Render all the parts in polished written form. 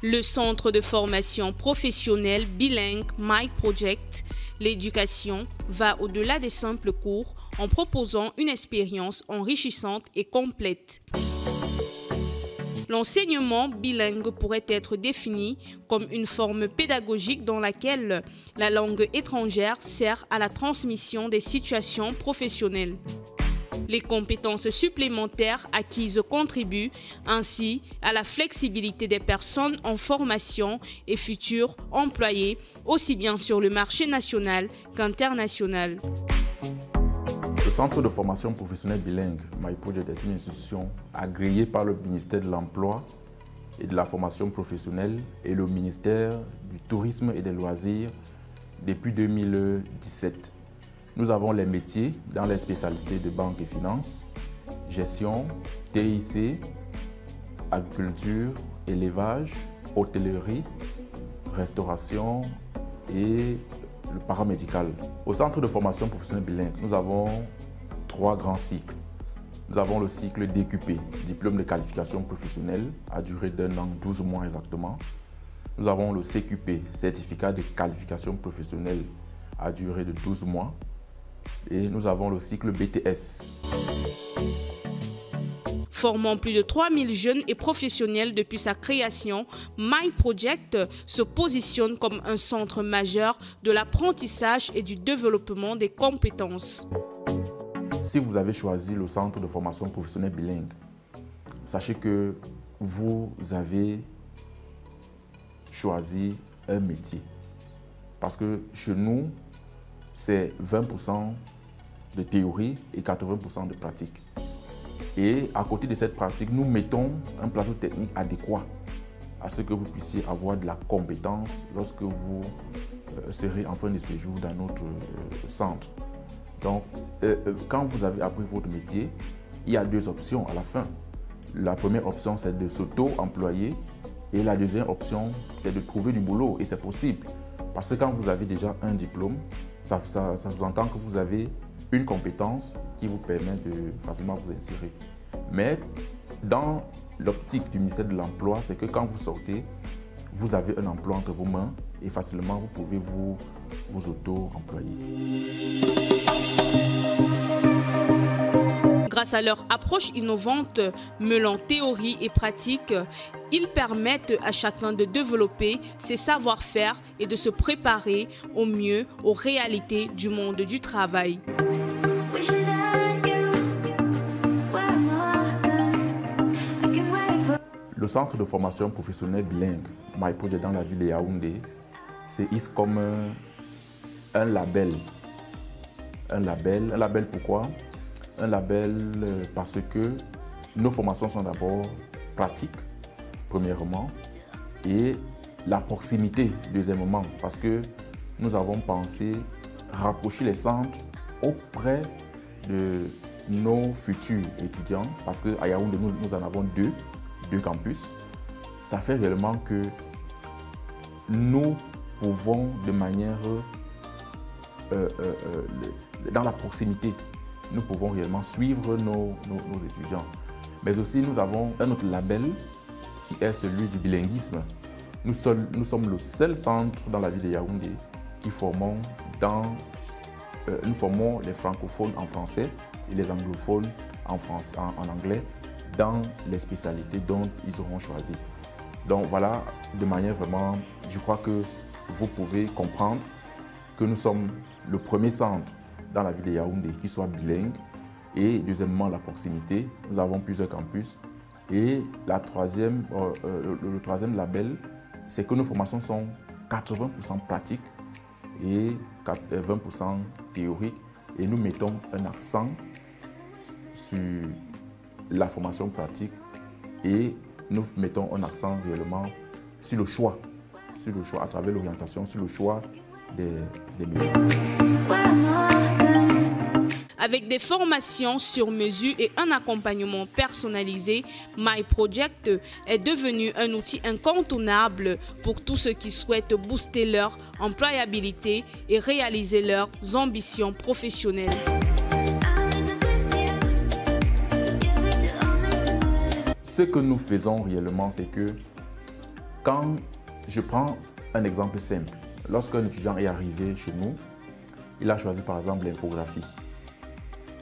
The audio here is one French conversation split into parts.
Le centre de formation professionnelle bilingue MyProject, l'éducation, va au-delà des simples cours en proposant une expérience enrichissante et complète. L'enseignement bilingue pourrait être défini comme une forme pédagogique dans laquelle la langue étrangère sert à la transmission des situations professionnelles. Les compétences supplémentaires acquises contribuent ainsi à la flexibilité des personnes en formation et futurs employés, aussi bien sur le marché national qu'international. Le Centre de formation professionnelle bilingue MyProject est une institution agréée par le ministère de l'Emploi et de la formation professionnelle et le ministère du Tourisme et des Loisirs depuis 2017. Nous avons les métiers dans les spécialités de banque et finance, gestion, TIC, agriculture, élevage, hôtellerie, restauration et le paramédical. Au centre de formation professionnelle bilingue, nous avons 3 grands cycles. Nous avons le cycle DQP, diplôme de qualification professionnelle, à durée d'1 an, 12 mois exactement. Nous avons le CQP, certificat de qualification professionnelle, à durée de 12 mois. Et nous avons le cycle BTS. Formant plus de 3000 jeunes et professionnels depuis sa création, MyProject se positionne comme un centre majeur de l'apprentissage et du développement des compétences. Si vous avez choisi le centre de formation professionnelle bilingue, sachez que vous avez choisi un métier. Parce que chez nous, c'est 20% de théorie et 80% de pratique. Et à côté de cette pratique, nous mettons un plateau technique adéquat à ce que vous puissiez avoir de la compétence lorsque vous serez en fin de séjour dans notre centre. Donc, quand vous avez appris votre métier, il y a 2 options à la fin. La première option, c'est de s'auto-employer et la deuxième option, c'est de trouver du boulot. Et c'est possible parce que quand vous avez déjà un diplôme, ça sous-entend que vous avez une compétence qui vous permet de facilement vous insérer. Mais dans l'optique du ministère de l'Emploi, c'est que quand vous sortez, vous avez un emploi entre vos mains et facilement vous pouvez vous auto-employer. Grâce à leur approche innovante, mêlant théorie et pratique, ils permettent à chacun de développer ses savoir-faire et de se préparer au mieux aux réalités du monde du travail. Le centre de formation professionnelle bilingue MyProject dans la ville de Yaoundé, c'est comme un label. Un label pourquoi? Un label parce que nos formations sont d'abord pratiques, premièrement, et la proximité, deuxièmement, parce que nous avons pensé rapprocher les centres auprès de nos futurs étudiants, parce qu'à Yaoundé, nous en avons deux campus. Ça fait réellement que nous pouvons de manière dans la proximité, nous pouvons réellement suivre nos étudiants. Mais aussi, nous avons un autre label qui est celui du bilinguisme. Nous sommes le seul centre dans la ville de Yaoundé qui formons nous formons les francophones en français et les anglophones en anglais dans les spécialités dont ils auront choisi. Donc voilà, de manière vraiment, je crois que vous pouvez comprendre que nous sommes le premier centre dans la ville de Yaoundé qui soit bilingue, et deuxièmement la proximité. Nous avons plusieurs campus, et le troisième label, c'est que nos formations sont 80% pratiques et 20% théoriques, et nous mettons un accent sur la formation pratique et nous mettons un accent réellement sur le choix à travers l'orientation, sur le choix des métiers. Avec des formations sur mesure et un accompagnement personnalisé, MyProject est devenu un outil incontournable pour tous ceux qui souhaitent booster leur employabilité et réaliser leurs ambitions professionnelles. Ce que nous faisons réellement, c'est que Quand je prends un exemple simple, lorsqu'un étudiant est arrivé chez nous, il a choisi par exemple l'infographie.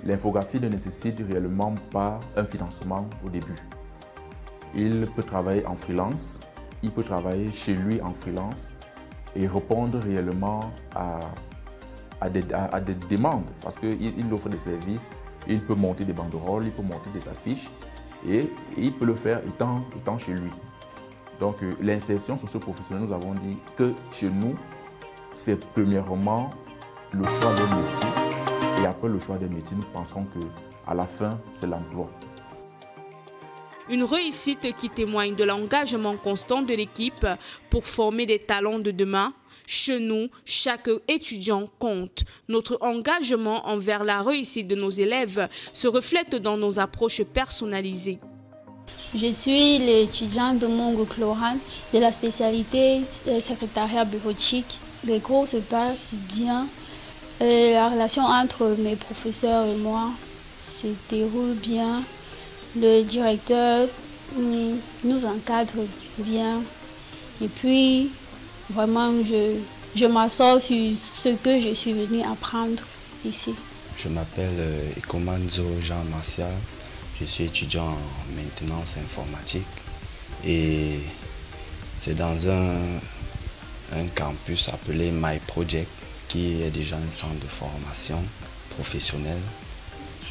L'infographie ne nécessite réellement pas un financement au début. Il peut travailler en freelance, il peut travailler chez lui en freelance et répondre réellement à des demandes parce qu'il offre des services, il peut monter des banderoles, il peut monter des affiches et il peut le faire étant chez lui. Donc l'insertion socio-professionnelle, nous avons dit que chez nous, c'est premièrement le choix d'un métier et après le choix d'un métier, nous pensons qu'à la fin, c'est l'emploi. Une réussite qui témoigne de l'engagement constant de l'équipe pour former des talents de demain. Chez nous, chaque étudiant compte. Notre engagement envers la réussite de nos élèves se reflète dans nos approches personnalisées. Je suis l'étudiante de Mongo Chlorane de la spécialité secrétariat bureautique. Les cours se passent bien. La relation entre mes professeurs et moi se déroule bien. Le directeur nous encadre bien. Et puis, vraiment, je m'assure sur ce que je suis venue apprendre ici. Je m'appelle Ikomanzo Jean Martial. Je suis étudiant en maintenance informatique et c'est dans un campus appelé My Project qui est déjà un centre de formation professionnelle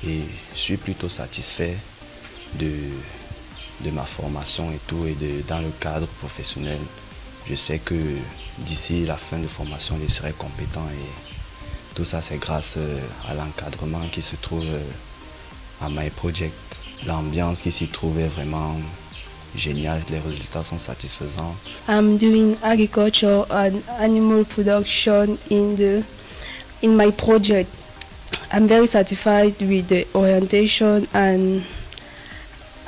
et je suis plutôt satisfait de ma formation et tout et dans le cadre professionnel. Je sais que d'ici la fin de formation, je serai compétent et tout ça c'est grâce à l'encadrement qui se trouve à My Project. L'ambiance qui s'y trouve est vraiment géniale, les résultats sont satisfaisants. I'm doing agriculture and animal production in my project. I'm very satisfied with the orientation and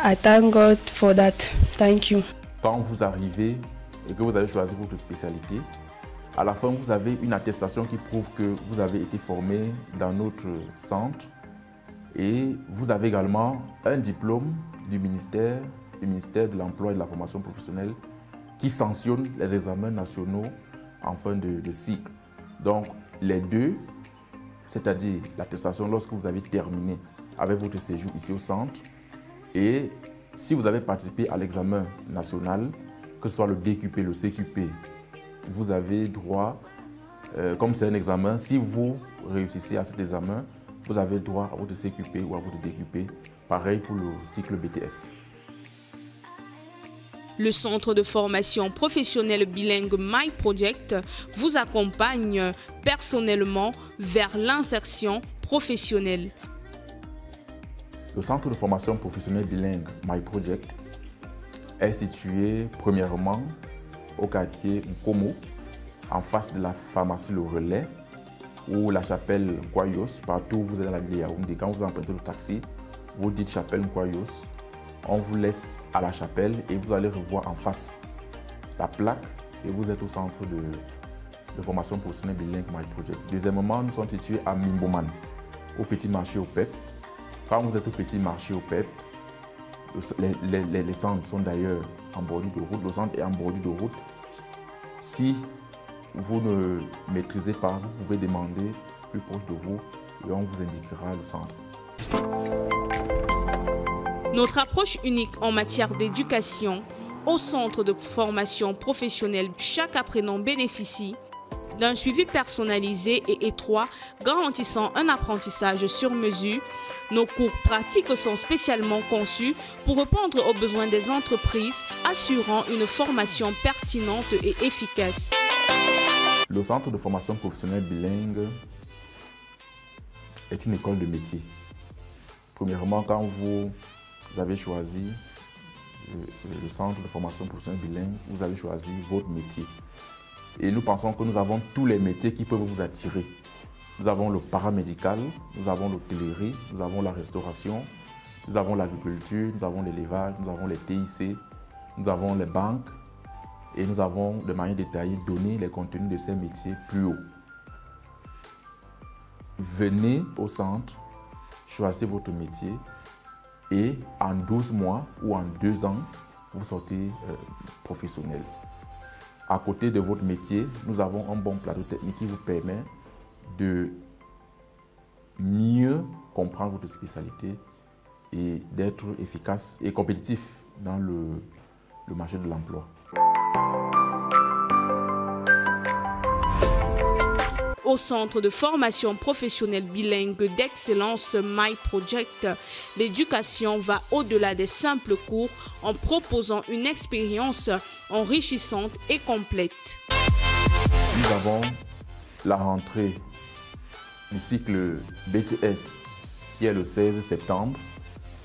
I thank God for that. Thank you. Quand vous arrivez et que vous avez choisi votre spécialité, à la fin vous avez une attestation qui prouve que vous avez été formé dans notre centre. Et vous avez également un diplôme du ministère de l'Emploi et de la Formation professionnelle qui sanctionne les examens nationaux en fin de cycle. Donc les deux, c'est-à-dire l'attestation lorsque vous avez terminé avec votre séjour ici au centre et si vous avez participé à l'examen national, que ce soit le DQP, le CQP, vous avez droit, comme c'est un examen, si vous réussissez à cet examen, vous avez droit à votre CQP ou à votre DQP. Pareil pour le cycle BTS. Le centre de formation professionnelle bilingue My Project vous accompagne personnellement vers l'insertion professionnelle. Le centre de formation professionnelle bilingue My Project est situé premièrement au quartier Nkomo, en face de la pharmacie Le Relais, ou la chapelle Nkwayos, partout où vous êtes dans la ville de Yaoundé. Quand vous empruntez le taxi, vous dites chapelle Nkwayos, on vous laisse à la chapelle et vous allez revoir en face la plaque et vous êtes au centre de formation professionnelle bilingue My Project. Deuxièmement, nous sommes situés à Mimboman, au petit marché au PEP. Quand vous êtes au petit marché au PEP, les centres sont d'ailleurs en bordure de route, le centre est en bordure de route. Si vous ne maîtrisez pas, vous pouvez demander plus proche de vous et on vous indiquera le centre. Notre approche unique en matière d'éducation, au centre de formation professionnelle, chaque apprenant bénéficie d'un suivi personnalisé et étroit garantissant un apprentissage sur mesure. Nos cours pratiques sont spécialement conçus pour répondre aux besoins des entreprises, assurant une formation pertinente et efficace. Le centre de formation professionnelle bilingue est une école de métier. Premièrement, quand vous avez choisi le centre de formation professionnelle bilingue, vous avez choisi votre métier. Et nous pensons que nous avons tous les métiers qui peuvent vous attirer. Nous avons le paramédical, nous avons l'hôtellerie, nous avons la restauration, nous avons l'agriculture, nous avons l'élevage, nous avons les TIC, nous avons les banques et nous avons de manière détaillée donné les contenus de ces métiers plus haut. Venez au centre, choisissez votre métier et en 12 mois ou en 2 ans, vous sortez professionnel. À côté de votre métier, nous avons un bon plateau technique qui vous permet de mieux comprendre votre spécialité et d'être efficace et compétitif dans le marché de l'emploi. Au centre de formation professionnelle bilingue d'excellence MyProject, l'éducation va au-delà des simples cours en proposant une expérience enrichissante et complète. Nous avons la rentrée du cycle BTS qui est le 16 septembre.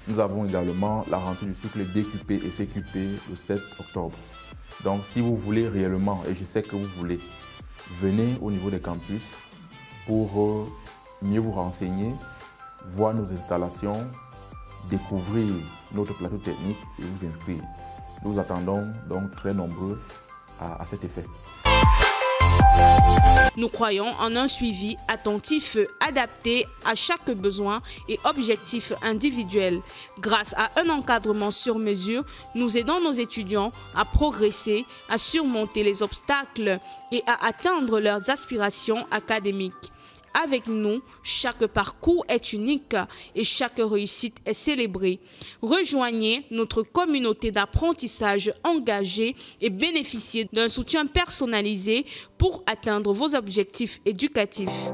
Nous avons également la rentrée du cycle DQP et CQP le 7 octobre. Donc si vous voulez réellement, et je sais que vous voulez, venez au niveau des campus pour mieux vous renseigner, voir nos installations, découvrir notre plateau technique et vous inscrire. Nous vous attendons donc très nombreux à cet effet. Nous croyons en un suivi attentif, adapté à chaque besoin et objectif individuel. Grâce à un encadrement sur mesure, nous aidons nos étudiants à progresser, à surmonter les obstacles et à atteindre leurs aspirations académiques. Avec nous, chaque parcours est unique et chaque réussite est célébrée. Rejoignez notre communauté d'apprentissage engagée et bénéficiez d'un soutien personnalisé pour atteindre vos objectifs éducatifs.